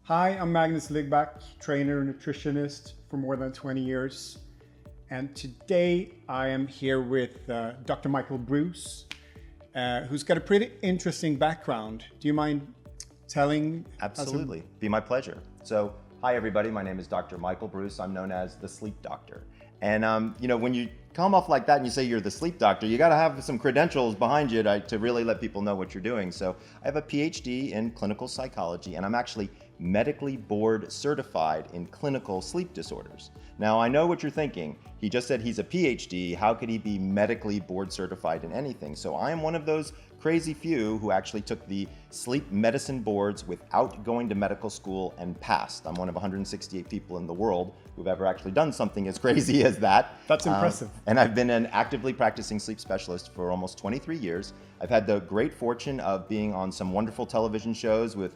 Hi, I'm Magnus, trainer and nutritionist for more than 20 years. And today I am here with Dr. Michael Breus, who's got a pretty interesting background. Do you mind telling Absolutely, be my pleasure. So, hi everybody, my name is Dr. Michael Breus. I'm known as the sleep doctor. And when you come off like that and you say you're the sleep doctor, you got to have some credentials behind you to really let people know what you're doing. So I have a PhD in clinical psychology, and I'm actually medically board certified in clinical sleep disorders. Now, I know what you're thinking. He just said he's a PhD. How could he be medically board certified in anything? So I am one of those crazy few who actually took the sleep medicine boards without going to medical school and passed. I'm one of 168 people in the world who've ever actually done something as crazy as that. That's impressive. And I've been an actively practicing sleep specialist for almost 23 years. I've had the great fortune of being on some wonderful television shows with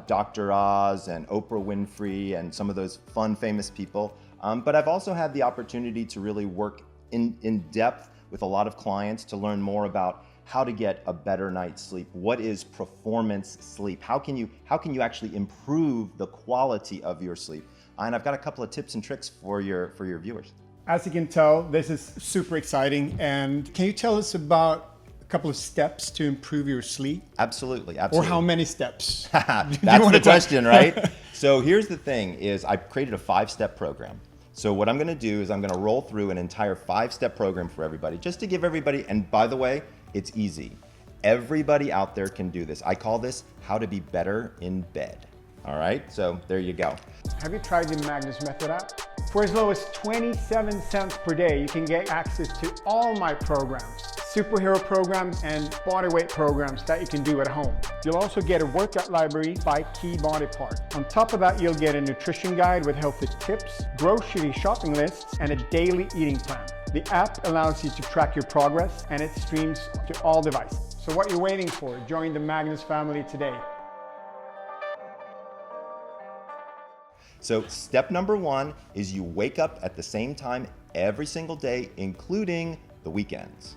Dr. Oz and Oprah Winfrey and some of those fun, famous people. But I've also had the opportunity to really work in depth with a lot of clients to learn more about how to get a better night's sleep. What is performance sleep? How can you actually improve the quality of your sleep? And I've got a couple of tips and tricks for your viewers. As you can tell, this is super exciting. And can you tell us about a couple of steps to improve your sleep? Absolutely. Or how many steps? That's the question, right? So here's the thing is I've created a 5-step program. So what I'm gonna do is I'm gonna roll through an entire 5-step program for everybody, just to give everybody, and by the way, it's easy. Everybody out there can do this. I call this how to be better in bed. All right, so there you go. Have you tried the Magnus method app? For as low as 27 cents per day, you can get access to all my programs, superhero programs and bodyweight programs that you can do at home. You'll also get a workout library by key body part. On top of that, you'll get a nutrition guide with healthy tips, grocery shopping lists, and a daily eating plan. The app allows you to track your progress and it streams to all devices. So what you're waiting for, join the Magnus family today. So step number 1 is you wake up at the same time every single day, including the weekends.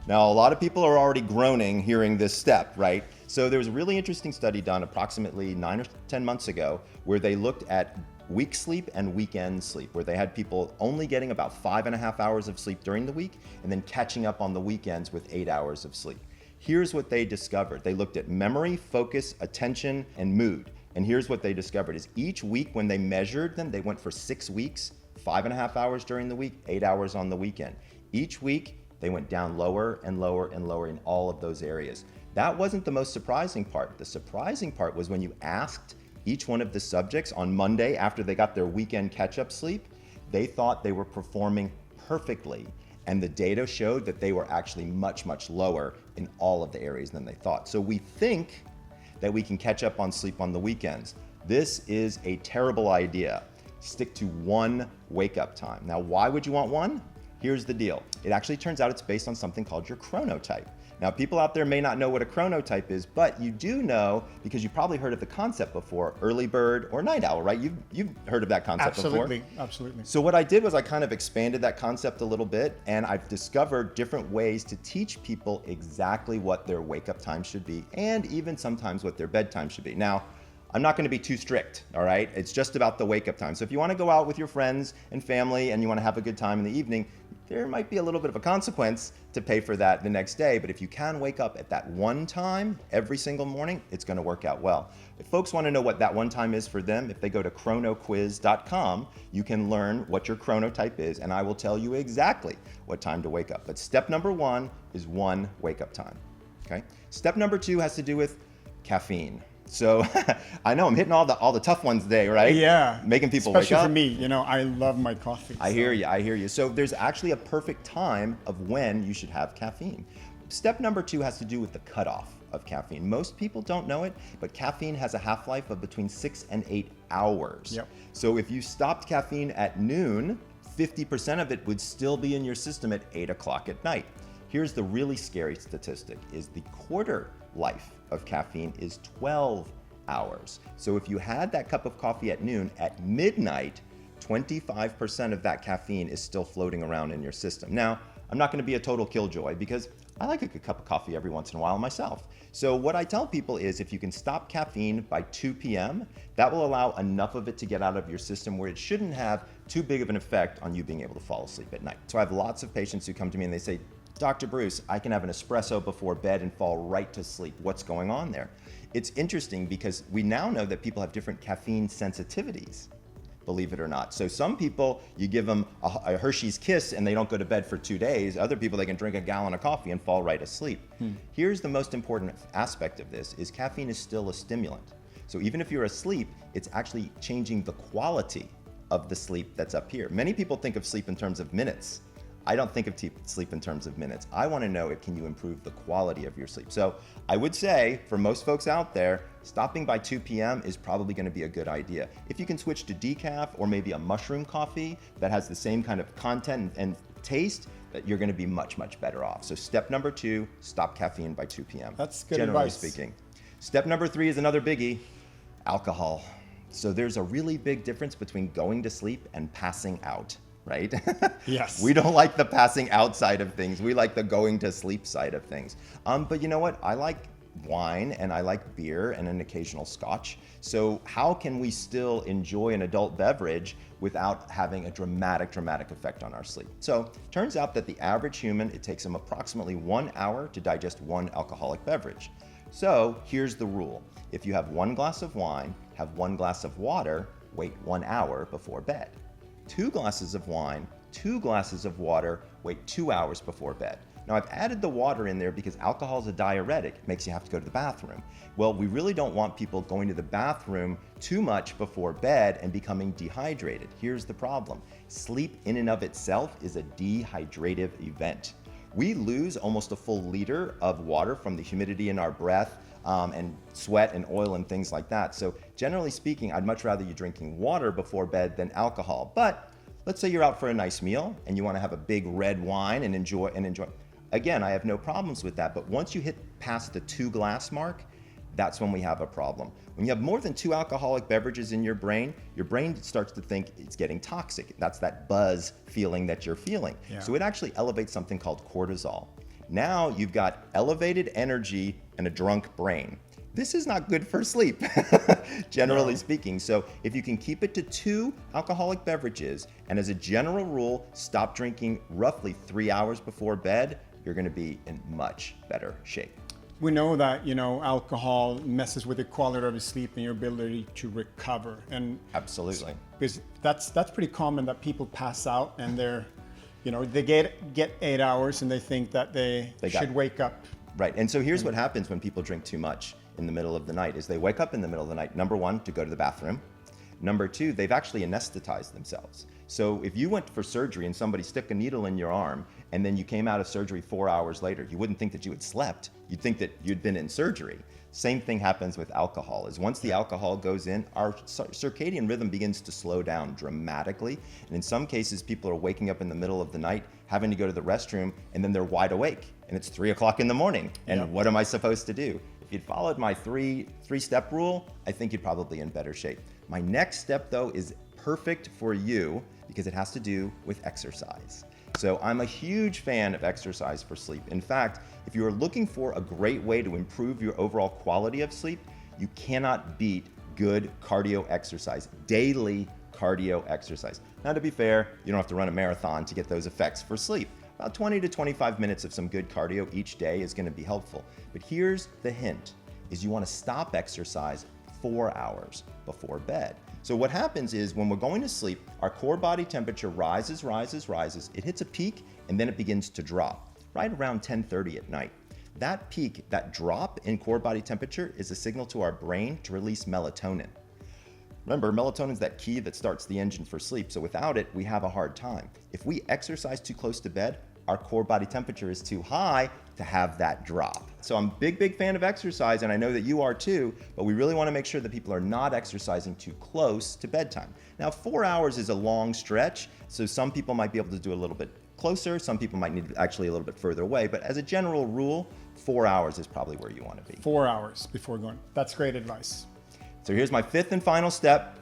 Now, a lot of people are already groaning hearing this step, right? So there was a really interesting study done approximately 9 or 10 months ago where they looked at week sleep and weekend sleep, where they had people only getting about 5.5 hours of sleep during the week and then catching up on the weekends with 8 hours of sleep. Here's what they discovered. They looked at memory, focus, attention, and mood. And here's what they discovered is each week when they measured them, they went for 6 weeks, 5.5 hours during the week, 8 hours on the weekend. Each week, they went down lower and lower and lower in all of those areas. That wasn't the most surprising part. The surprising part was when you asked each one of the subjects on Monday after they got their weekend catch-up sleep, they thought they were performing perfectly. And the data showed that they were actually much, much lower in all of the areas than they thought. So we think that we can catch up on sleep on the weekends. This is a terrible idea. Stick to 1 wake-up time. Now, why would you want 1? Here's the deal. It actually turns out it's based on something called your chronotype. Now, people out there may not know what a chronotype is, but you do know, because you probably heard of the concept before, early bird or night owl, right? You've heard of that concept before. Absolutely. So what I did was I kind of expanded that concept a little bit, and I've discovered different ways to teach people exactly what their wake-up time should be, and even sometimes what their bedtime should be. Now, I'm not going to be too strict, all right? It's just about the wake-up time. So if you want to go out with your friends and family and you want to have a good time in the evening, there might be a little bit of a consequence to pay for that the next day. But if you can wake up at that one time every single morning, it's going to work out well. If folks want to know what that one time is for them, if they go to chronoquiz.com, you can learn what your chronotype is, and I will tell you exactly what time to wake up. But step number 1 is 1 wake-up time, okay? Step number 2 has to do with caffeine. So I know I'm hitting all the tough ones today, right? Yeah. Making people especially wake up. for me, I love my coffee. I hear you. So there's actually a perfect time of when you should have caffeine. Step number 2 has to do with the cutoff of caffeine. Most people don't know it, but caffeine has a half-life of between 6 and 8 hours. Yep. So if you stopped caffeine at noon, 50% of it would still be in your system at 8 o'clock at night. Here's the really scary statistic, is the quarter life of caffeine is 12 hours. So if you had that cup of coffee at noon, at midnight, 25% of that caffeine is still floating around in your system. Now, I'm not going to be a total killjoy because I like a good cup of coffee every once in a while myself. So what I tell people is if you can stop caffeine by 2 p.m., that will allow enough of it to get out of your system where it shouldn't have too big of an effect on you being able to fall asleep at night. So I have lots of patients who come to me and they say, Dr. Breus, I can have an espresso before bed and fall right to sleep. What's going on there? It's interesting because we now know that people have different caffeine sensitivities, believe it or not. So some people, you give them a Hershey's Kiss and they don't go to bed for 2 days. Other people, they can drink a gallon of coffee and fall right asleep. Here's the most important aspect of this is caffeine is still a stimulant. So even if you're asleep, it's actually changing the quality of the sleep that's up here. Many people think of sleep in terms of minutes. I don't think of sleep in terms of minutes. I want to know can you improve the quality of your sleep. So I would say for most folks out there, stopping by 2 p.m. is probably going to be a good idea. If you can switch to decaf or maybe a mushroom coffee that has the same kind of content and taste, that you're going to be much, much better off. So step number 2, stop caffeine by 2 p.m. That's good generally advice. speaking. Step number 3 is another biggie, alcohol. So there's a really big difference between going to sleep and passing out. Right? Yes. We don't like the passing out side of things. We like the going to sleep side of things. But you know what? I like wine and I like beer and an occasional scotch. So how can we still enjoy an adult beverage without having a dramatic effect on our sleep? So turns out that the average human, it takes them approximately 1 hour to digest 1 alcoholic beverage. So here's the rule. If you have 1 glass of wine, have 1 glass of water, wait 1 hour before bed. 2 glasses of wine, 2 glasses of water, wait 2 hours before bed. Now I've added the water in there because alcohol is a diuretic. It makes you have to go to the bathroom. Well, we really don't want people going to the bathroom too much before bed and becoming dehydrated. Here's the problem. Sleep in and of itself is a dehydrative event. We lose almost a full liter of water from the humidity in our breath and sweat and oil and things like that. So generally speaking, I'd much rather you drinking water before bed than alcohol. But let's say you're out for a nice meal and you want to have a big red wine and enjoy. Again, I have no problems with that. But once you hit past the 2 glass mark, that's when we have a problem. When you have more than 2 alcoholic beverages in your brain starts to think it's getting toxic. That's that buzz feeling that you're feeling. Yeah. So it actually elevates something called cortisol. Now you've got elevated energy and a drunk brain. This is not good for sleep, generally speaking. So if you can keep it to 2 alcoholic beverages, and as a general rule, stop drinking roughly 3 hours before bed, you're going to be in much better shape. We know that, alcohol messes with the quality of your sleep and your ability to recover. And Absolutely. Because that's pretty common that people pass out and they get 8 hours and they think that they should wake up. Right. And so here's what happens when people drink too much in the middle of the night is they wake up in the middle of the night, number 1, to go to the bathroom. Number 2, they've actually anesthetized themselves. So if you went for surgery and somebody stuck a needle in your arm and then you came out of surgery 4 hours later, you wouldn't think that you had slept. You'd think that you'd been in surgery. Same thing happens with alcohol, is once the alcohol goes in, our circadian rhythm begins to slow down dramatically. And in some cases, people are waking up in the middle of the night, having to go to the restroom, and then they're wide awake. And it's 3 o'clock in the morning. And what am I supposed to do? If you'd followed my three-step rule, I think you'd probably be in better shape. My next step, though, is perfect for you because it has to do with exercise. So I'm a huge fan of exercise for sleep. In fact, if you are looking for a great way to improve your overall quality of sleep, you cannot beat good cardio exercise, daily cardio exercise. Now, to be fair, you don't have to run a marathon to get those effects for sleep. About 20 to 25 minutes of some good cardio each day is going to be helpful. But here's the hint, is you want to stop exercise 4 hours before bed. So what happens is when we're going to sleep, our core body temperature rises. It hits a peak and then it begins to drop right around 10:30 at night. That peak, that drop in core body temperature is a signal to our brain to release melatonin. Remember, melatonin is that key that starts the engine for sleep. So without it, we have a hard time. If we exercise too close to bed, our core body temperature is too high to have that drop. So I'm a big fan of exercise, and I know that you are too, but we really want to make sure that people are not exercising too close to bedtime. Now, 4 hours is a long stretch, so some people might be able to do a little bit closer, some people might need actually a little bit further away, but as a general rule, 4 hours is probably where you want to be. 4 hours before going. That's great advice. So here's my 5th and final step,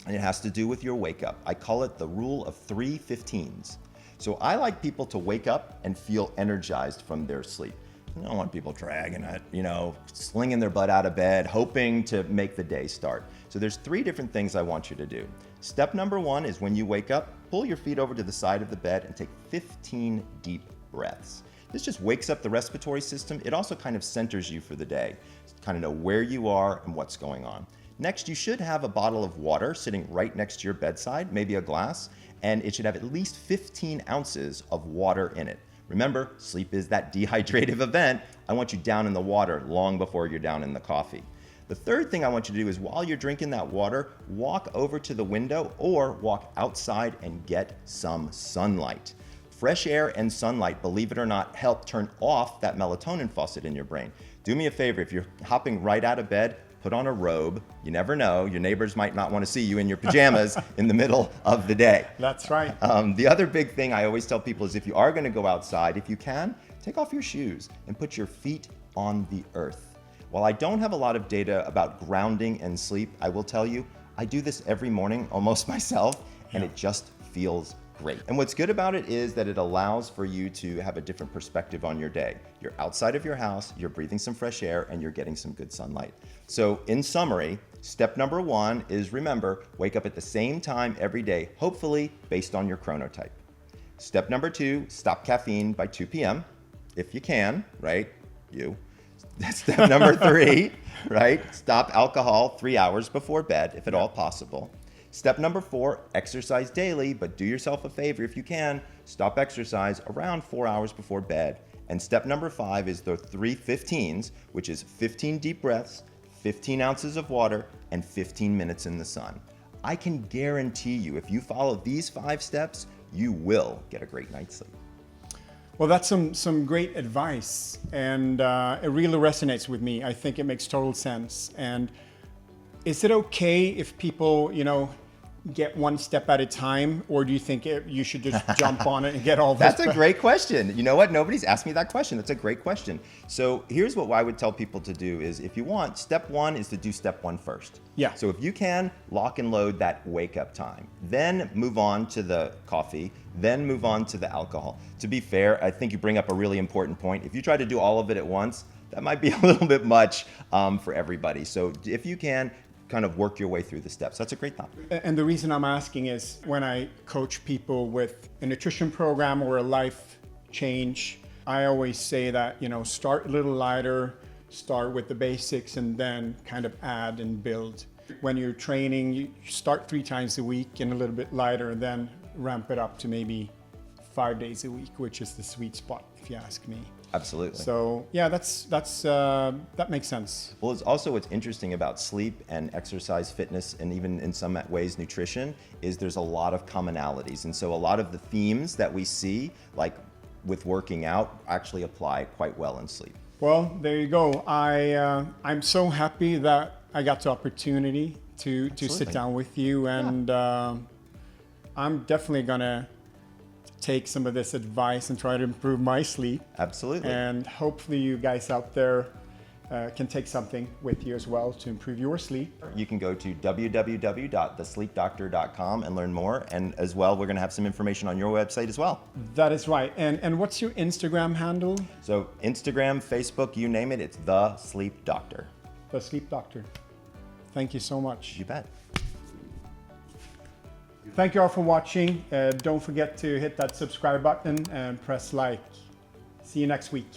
and it has to do with your wake up. I call it the rule of 3 15s. So I like people to wake up and feel energized from their sleep. I don't want people dragging it, slinging their butt out of bed, hoping to make the day start. So there's 3 different things I want you to do. Step number 1 is when you wake up, pull your feet over to the side of the bed and take 15 deep breaths. This just wakes up the respiratory system. It also kind of centers you for the day. Kind of know where you are and what's going on. Next, you should have a bottle of water sitting right next to your bedside, maybe a glass, and it should have at least 15 ounces of water in it. Remember, sleep is that dehydrative event. I want you down in the water long before you're down in the coffee. The third thing I want you to do is while you're drinking that water, walk over to the window or walk outside and get some sunlight. Fresh air and sunlight, believe it or not, help turn off that melatonin faucet in your brain. Do me a favor, if you're hopping right out of bed, put on a robe. You never know, your neighbors might not want to see you in your pajamas in the middle of the day. That's right. The other big thing I always tell people is if you are going to go outside, if you can, take off your shoes and put your feet on the earth. While I don't have a lot of data about grounding and sleep, I will tell you, I do this every morning almost myself, and it just feels great. And what's good about it is that it allows for you to have a different perspective on your day. You're outside of your house, you're breathing some fresh air, and you're getting some good sunlight. So in summary, step number 1 is remember, wake up at the same time every day, hopefully based on your chronotype. Step number 2, stop caffeine by 2 p.m. if you can, right? Step number 3, right? Stop alcohol 3 hours before bed, if at all possible. Step number 4, exercise daily, but do yourself a favor if you can, stop exercise around 4 hours before bed. And step number 5 is the 3 15s, which is 15 deep breaths, 15 ounces of water, and 15 minutes in the sun. I can guarantee you, if you follow these 5 steps, you will get a great night's sleep. Well, that's some great advice, and it really resonates with me. I think it makes total sense. And is it okay if people, get one step at a time, or do you think you should just jump on it and get all this? That's a great question. You know what? Nobody's asked me that question. That's a great question. So here's what I would tell people to do is if you want, step 1 is to do step 1 first. Yeah. So if you can, lock and load that wake up time, then move on to the coffee, then move on to the alcohol. To be fair, I think you bring up a really important point. If you try to do all of it at once, that might be a little bit much for everybody. So if you can, kind of work your way through the steps. That's a great thought. And the reason I'm asking is when I coach people with a nutrition program or a life change, I always say that, start a little lighter, start with the basics, and then kind of add and build. When you're training, you start 3 times a week and a little bit lighter, and then ramp it up to maybe 5 days a week, which is the sweet spot, if you ask me. Absolutely. So yeah, that makes sense. Well, it's also what's interesting about sleep and exercise, fitness, and even in some ways nutrition is there's a lot of commonalities. And so a lot of the themes that we see, like with working out, actually apply quite well in sleep. Well, there you go. I'm so happy that I got the opportunity to sit down with you, and I'm definitely gonna take some of this advice and try to improve my sleep. Absolutely. And hopefully you guys out there can take something with you as well to improve your sleep. You can go to www.thesleepdoctor.com and learn more. And as well, we're going to have some information on your website as well. That is right. And what's your Instagram handle? So Instagram, Facebook, you name it, it's The Sleep Doctor. The Sleep Doctor. Thank you so much. You bet. Thank you all for watching. Don't forget to hit that subscribe button and press like. See you next week.